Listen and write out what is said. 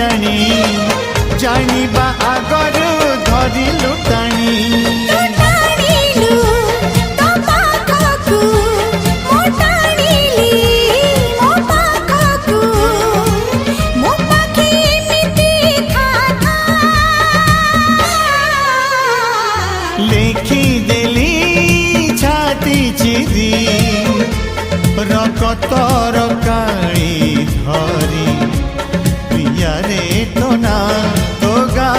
जानी जानिबा आगरु धरिलु टाणी लेखी देली छाती चिरी रकतर काली धरी प्रिया रे तो ना तो गा